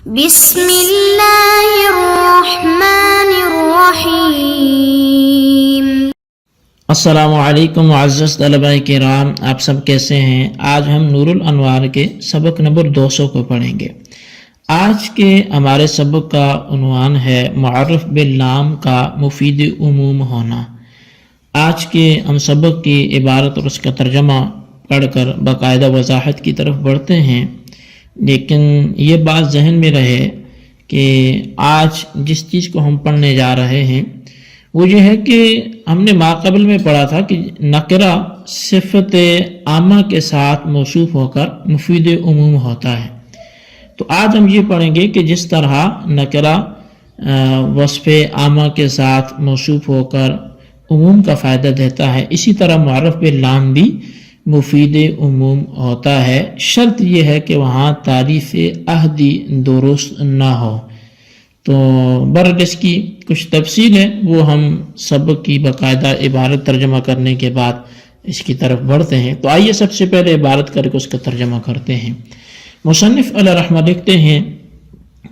بسم اللہ الرحمن الرحیم۔ السلام علیکم معزز طلباء کرام، آپ سب کیسے ہیں؟ آج ہم نور الانوار کے سبق نمبر 200 کو پڑھیں گے۔ آج کے ہمارے سبق کا عنوان ہے معرف باللام کا مفید عموم ہونا۔ آج کے ہم سبق کی عبارت اور اس کا ترجمہ پڑھ کر باقاعدہ وضاحت کی طرف بڑھتے ہیں، لیکن یہ بات ذہن میں رہے کہ آج جس چیز کو ہم پڑھنے جا رہے ہیں وہ یہ ہے کہ ہم نے ماقبل میں پڑھا تھا کہ نکرہ صفت عامہ کے ساتھ موصوف ہو کر مفید عموم ہوتا ہے۔ تو آج ہم یہ پڑھیں گے کہ جس طرح نکرہ وصف عامہ کے ساتھ موصوف ہو کر عموم کا فائدہ دیتا ہے، اسی طرح معرف باللام بھی مفید عموم ہوتا ہے، شرط یہ ہے کہ وہاں تعریف عہدی درست نہ ہو۔ تو برعکس اس کی کچھ تفصیل ہے، وہ ہم سبق کی باقاعدہ عبارت ترجمہ کرنے کے بعد اس کی طرف بڑھتے ہیں۔ تو آئیے سب سے پہلے عبارت کر کے اس کا ترجمہ کرتے ہیں۔ مصنف علیہ رحمہ لکھتے ہیں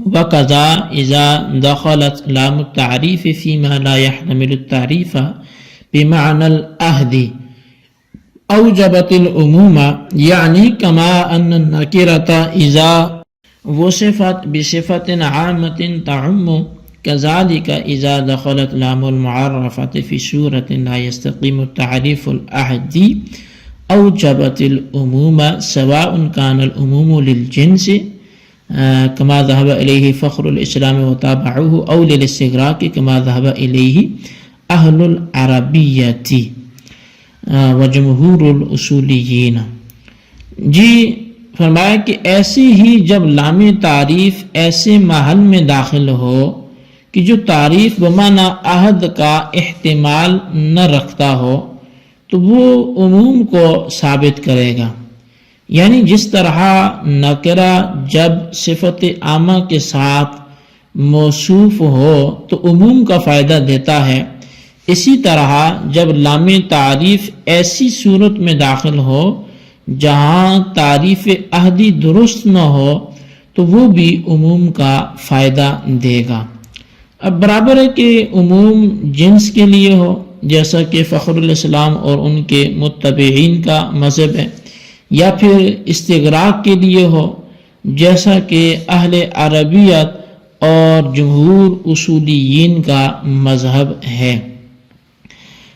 وَقَضَا إِذَا دَخَلَتْ لَامُ التَّعْرِيفِ فِيمَا لَا يَحْتَمِلُ التَّعْرِيفَ بِمَعْنَى الْعَهْدِ أوجبت العموم، یعنی کما ان النکرۃ اذا وصفت بصفت عامۃ تعم كذلك اذا دخلت لام المعرفۃ في صورۃ لا يستقيم التعريف العهدي اوجبت العموم سواء كان العموم للجنس كما ذهب اليه فخر الاسلام وتابعوه او للاستغراق كما ذهب اليه اهل العربیۃ وجمہور الاصولیین۔ جی فرمایا کہ ایسے ہی جب لام تعریف ایسے محل میں داخل ہو کہ جو تعریف بمعنی عہد کا احتمال نہ رکھتا ہو تو وہ عموم کو ثابت کرے گا، یعنی جس طرح نکرہ جب صفت عامہ کے ساتھ موصوف ہو تو عموم کا فائدہ دیتا ہے، اسی طرح جب لام تعریف ایسی صورت میں داخل ہو جہاں تعریف عہدی درست نہ ہو تو وہ بھی عموم کا فائدہ دے گا۔ اب برابر ہے کہ عموم جنس کے لیے ہو جیسا کہ فخر الاسلام اور ان کے متبعین کا مذہب ہے، یا پھر استغراق کے لیے ہو جیسا کہ اہل عربیت اور جمہور اصولیین کا مذہب ہے۔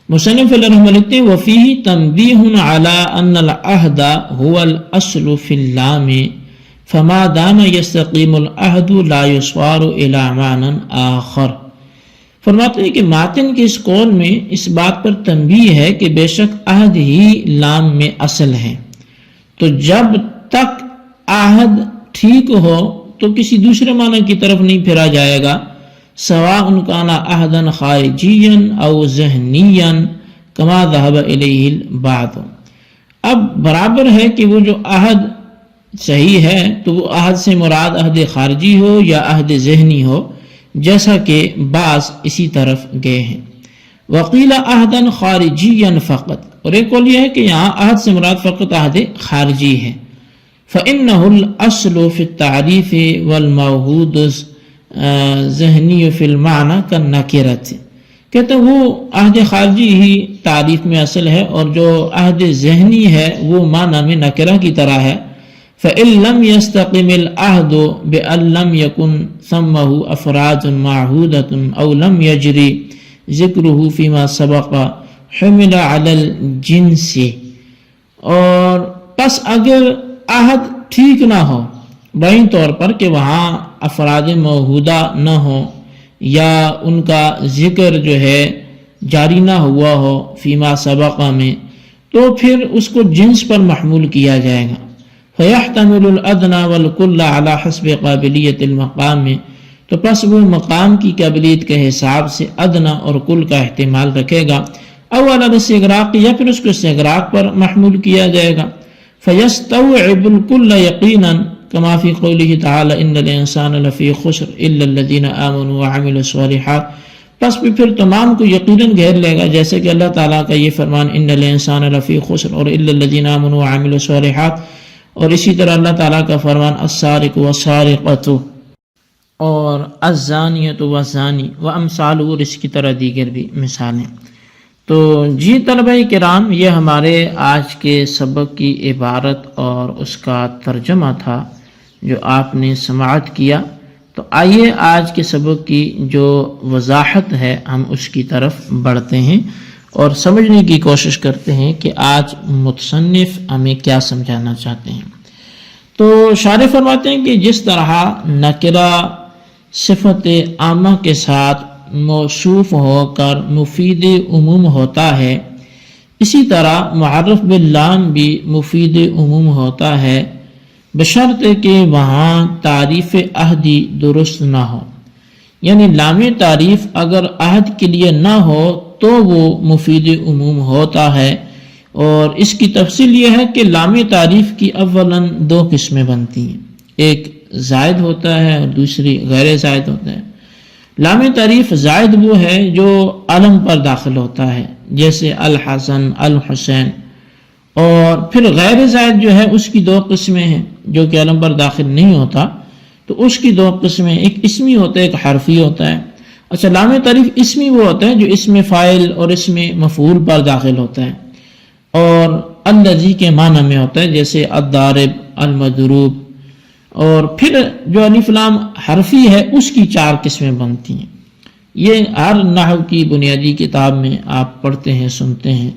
مصنف علیہ رحمہ لکھتے ہیں وفیہ تنبیہ علی ان العہد هو الاصل فی اللام فما دام یستقیم العہد لا یصوار الی معنی آخر۔ فرماتے ہیں کہ ماتن کے اس قول میں اس بات پر تنبیہ ہے کہ بے شک عہد ہی لام میں اصل ہے، تو جب تک عہد ٹھیک ہو تو کسی دوسرے معنی کی طرف نہیں پھیرا جائے گا، سواء کان عہدا خارجیا او ذہنیا کما ذهب الیہ البعض۔ اب برابر ہے کہ وہ جو عہد صحیح ہے تو وہ عہد سے مراد عہد خارجی ہو یا عہد ذہنی ہو، جیسا کہ بعض اسی طرف گئے ہیں۔ وقیل عہدا خارجیا فقط، اور ایک قول یہ ہے کہ یہاں عہد سے مراد فقط عہد خارجی ہے۔ فإنه الأصل في التعریف والموحود ذہنی فی المعنی کا نکرت، کہتے ہیں وہ عہد خارجی ہی تعریف میں اصل ہے اور جو عہد ذہنی ہے وہ معنی میں نکرہ کی طرح ہے۔ فإن لم يستقم العہد بأن لم يكن ثمه افراد معہودۃ او لم يجری ذکرہ فيما سبق حمل علی الجنس، اور پس اگر عہد ٹھیک نہ ہو بعین طور پر کہ وہاں افراد موحودہ نہ ہو یا ان کا ذکر جو ہے جاری نہ ہوا ہو فیما سبقہ میں، تو پھر اس کو جنس پر محمول کیا جائے گا۔ فیحتمل الادنی والکل علی حسب قابلیت المقام، تو پس وہ مقام کی قابلیت کے حساب سے ادنی اور کل کا احتمال رکھے گا، او علی الاستغراق، یا پھر اس کو استغراق پر محمول کیا جائے گا۔ فیستوعب الکل یقینا کما فی قولہ تعالی ان الانسان لفی خسر الا الذین آمنوا وعملوا الصالحات، پس بھی پھر تمام کو یقیناً گھیر لے گا، جیسے کہ اللہ تعالیٰ کا یہ فرمان ان الانسان لفی خسر اور الا الذین آمنوا وعملوا الصالحات، اور اسی طرح اللہ تعالیٰ کا فرمان السارق والسارقۃ اور الزانیۃ والزانی وامثالہ، اور اس کی طرح دیگر بھی مثالیں۔ تو جی طلبہ کرام، یہ ہمارے آج کے سبق کی عبارت اور اس کا ترجمہ تھا جو آپ نے سماعت کیا۔ تو آئیے آج کے سبق کی جو وضاحت ہے ہم اس کی طرف بڑھتے ہیں اور سمجھنے کی کوشش کرتے ہیں کہ آج مصنف ہمیں کیا سمجھانا چاہتے ہیں۔ تو شارح فرماتے ہیں کہ جس طرح نکرہ صفت عامہ کے ساتھ موصوف ہو کر مفید عموم ہوتا ہے، اسی طرح معرف باللام بھی مفید عموم ہوتا ہے، بشرط کہ وہاں تعریف عہدی درست نہ ہو۔ یعنی لام تعریف اگر عہد کے لیے نہ ہو تو وہ مفید عموم ہوتا ہے۔ اور اس کی تفصیل یہ ہے کہ لام تعریف کی اولاً دو قسمیں بنتی ہیں، ایک زائد ہوتا ہے اور دوسری غیر زائد ہوتا ہے۔ لام تعریف زائد وہ ہے جو علم پر داخل ہوتا ہے، جیسے الحسن، الحسین۔ اور پھر غیر زائد جو ہے اس کی دو قسمیں ہیں، جو کہ علم پر داخل نہیں ہوتا، تو اس کی دو قسمیں، ایک اسمی ہوتا ہے، ایک حرفی ہوتا ہے۔ اچھا، لام تعریف اسمی وہ ہوتا ہے جو اسم فاعل اور اسم مفعول پر داخل ہوتا ہے اور الذی کے معنی میں ہوتا ہے، جیسے الضارب، المضروب۔ اور پھر جو الف لام حرفی ہے اس کی چار قسمیں بنتی ہیں۔ یہ ہر نحو کی بنیادی کتاب میں آپ پڑھتے ہیں، سنتے ہیں۔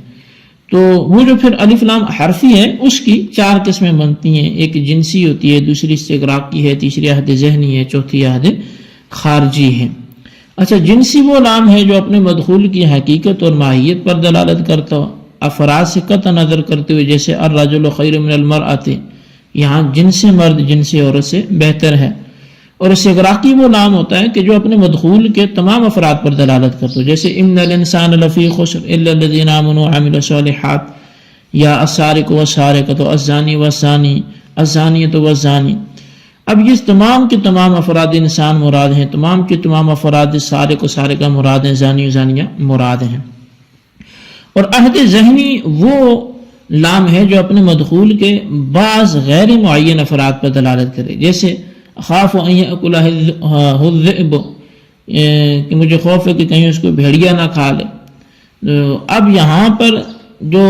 تو وہ جو پھر الف لام حرفی ہے اس کی چار قسمیں بنتی ہیں، ایک جنسی ہوتی ہے، دوسری استغراقی ہے، تیسری عہد ذہنی ہے، چوتھی عہد خارجی ہے۔ اچھا، جنسی وہ لام ہے جو اپنے مدخول کی حقیقت اور ماہیت پر دلالت کرتا ہو، افراد سے قطع نظر کرتے ہوئے، جیسے الرجل خیر من المرأۃ، یہاں جنس مرد جنس عورت سے بہتر ہے۔ اور استغراقی وہ لام ہوتا ہے کہ جو اپنے مدخول کے تمام افراد پر دلالت کرتا ہو، جیسے ان الانسان لفی خسر الا الذین آمنوا وعملوا الصالحات، یا السارق والسارقۃ الزانی والزانی الزانیۃ والزانی۔ اب یہ تمام کے تمام افراد انسان مراد ہیں، تمام کے تمام افراد سارق و سارقہ مراد ہیں، زانی و زانیہ مراد ہیں۔ اور عہد ذہنی وہ لام ہے جو اپنے مدخول کے بعض غیر معین افراد پر دلالت کرے، جیسے خاف ان یأکلہ الذئب، کہ مجھے خوف ہے کہ کہیں اس کو بھیڑیا نہ کھا لے۔ اب یہاں پر جو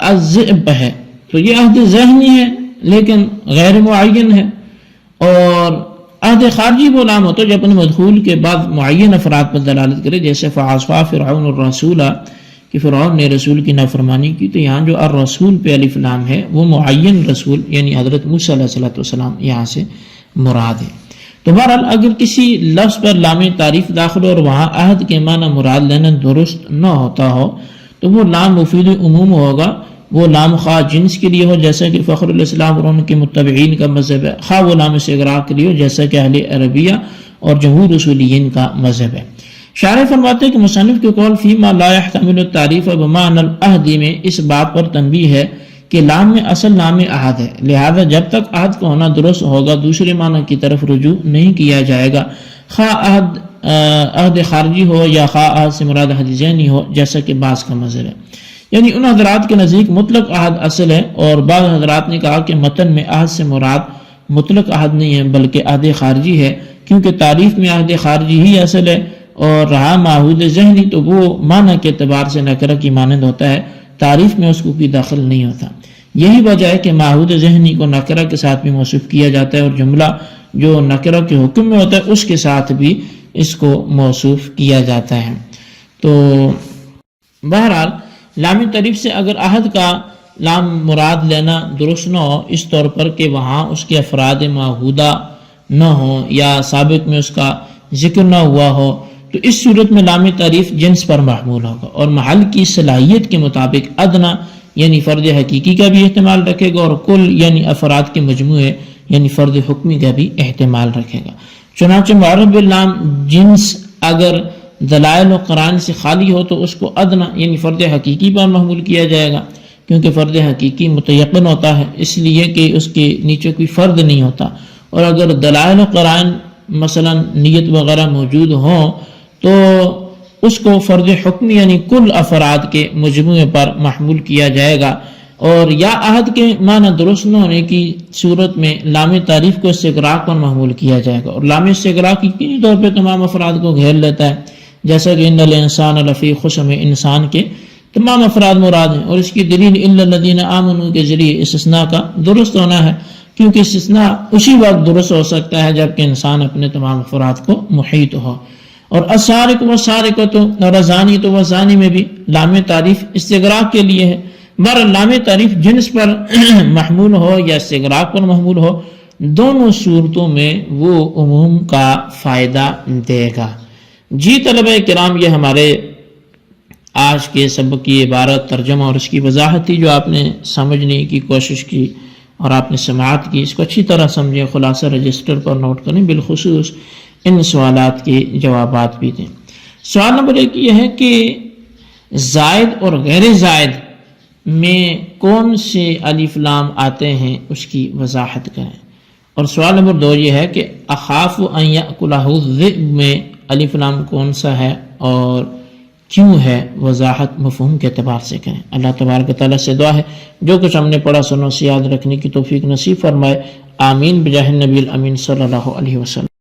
الذئب ہے تو یہ عہد ذہنی ہے لیکن غیر معین ہے۔ اور عہد خارجی وہ لام ہوتا ہے جو اپنے مدخول کے بعد معین افراد پر دلالت کرے، جیسے فعصى فرعون الرسول، کہ فرعون نے رسول کی نافرمانی کی، تو یہاں جو الرسول پہ الف لام ہے وہ معین رسول یعنی حضرت موسیٰ علیہ السلام یہاں سے مراد ہے۔ تو بہرحال اگر کسی لفظ پر لام تعریف داخل ہو اور وہاں عہد کے معنی مراد لینا درست نہ ہوتا ہو تو وہ لام مفید عموم ہوگا۔ وہ لام خواہ جنس کے لیے ہو جیسا کہ فخر الاسلام اور ان کے متبعین کا مذہب ہے، خواہ وہ لام استغراق کے لیے ہو جیسا کہ اہل عربیہ اور جمہور اصولیین کا مذہب ہے۔ شارح فرماتے ہیں کہ مصنف کے قول فیما لا يحتمل التعریف بمعنى العہد میں اس بات پر تنبیہ ہے کہ لام میں اصل لام عہد ہے، لہذا جب تک عہد کا ہونا درست ہوگا دوسرے معنی کی طرف رجوع نہیں کیا جائے گا، خواہ عہد خارجی ہو یا خواہ عہد سے مراد عہد ذہنی ہو، جیسا کہ بعض کا مذہب ہے۔ یعنی ان حضرات کے نزدیک مطلق عہد اصل ہے، اور بعض حضرات نے کہا کہ متن میں عہد سے مراد مطلق عہد نہیں ہے بلکہ عہد خارجی ہے، کیونکہ تعریف میں عہد خارجی ہی اصل ہے، اور رہا معہود ذہنی تو وہ معنی کے اعتبار سے نکرہ کی مانند ہوتا ہے، تعریف میں اس کو کوئی دخل نہیں ہوتا۔ یہی وجہ ہے کہ معہود ذہنی کو نکرہ کے ساتھ بھی موصوف کیا جاتا ہے، اور جملہ جو نکرہ کے حکم میں ہوتا ہے اس کے ساتھ بھی اس کو موصوف کیا جاتا ہے۔ تو بہرحال لام تعریف سے اگر عہد کا لام مراد لینا درست نہ ہو، اس طور پر کہ وہاں اس کے افراد معہودہ نہ ہو یا سابق میں اس کا ذکر نہ ہوا ہو، تو اس صورت میں لام تعریف جنس پر محمول ہوگا اور محل کی صلاحیت کے مطابق ادنا یعنی فرد حقیقی کا بھی احتمال رکھے گا، اور کل یعنی افراد کے مجموعے یعنی فرد حکمی کا بھی احتمال رکھے گا۔ چنانچہ معرف باللام جنس اگر دلائل و قرائن سے خالی ہو تو اس کو ادنا یعنی فرد حقیقی پر محمول کیا جائے گا، کیونکہ فرد حقیقی متیقن ہوتا ہے، اس لیے کہ اس کے نیچے کوئی فرد نہیں ہوتا۔ اور اگر دلائل و قرائن مثلا نیت وغیرہ موجود ہوں تو اس کو فرد حکمی یعنی کل افراد کے مجموعے پر محمول کیا جائے گا، اور یا عہد کے معنی درست نہ ہونے کی صورت میں لام تعریف کو استغراق پر محمول کیا جائے گا، اور لام استغراق یقینی طور پہ تمام افراد کو گھیر لیتا ہے، جیسا کہ ان الانسان لفی خسر میں انسان کے تمام افراد مراد ہیں، اور اس کی دلیل الا الذین آمنوا کے ذریعے استثناء کا درست ہونا ہے، کیونکہ استثناء اسی وقت درست ہو سکتا ہے جبکہ انسان اپنے تمام افراد کو محیط ہو۔ اور السارق والسارقۃ اور الزانی تو والزانی میں بھی لام تعریف استغراق کے لیے ہے۔ لام تعریف جنس پر محمول ہو یا استغراق پر محمول ہو، دونوں صورتوں میں وہ عموم کا فائدہ دے گا۔ جی طلبہ کرام، یہ ہمارے آج کے سبق کی عبارت ترجمہ اور اس کی وضاحت تھی جو آپ نے سمجھنے کی کوشش کی اور آپ نے سماعت کی، اس کو اچھی طرح سمجھیں، خلاصہ رجسٹر پر نوٹ کریں، بالخصوص ان سوالات کے جوابات بھی دیں۔ سوال نمبر 1 یہ ہے کہ زائد اور غیر زائد میں کون سے الف لام آتے ہیں، اس کی وضاحت کریں۔ اور سوال نمبر 2 یہ ہے کہ اخاف ان یأکلہ الذئب میں الف لام کون سا ہے اور کیوں ہے، وضاحت مفہوم کے اعتبار سے کریں۔ اللہ تبارک و تعالیٰ سے دعا ہے جو کچھ ہم نے پڑھا سنو سے یاد رکھنے کی توفیق نصیب فرمائے، آمین بجاہ النبی الامین صلی اللہ علیہ وسلم۔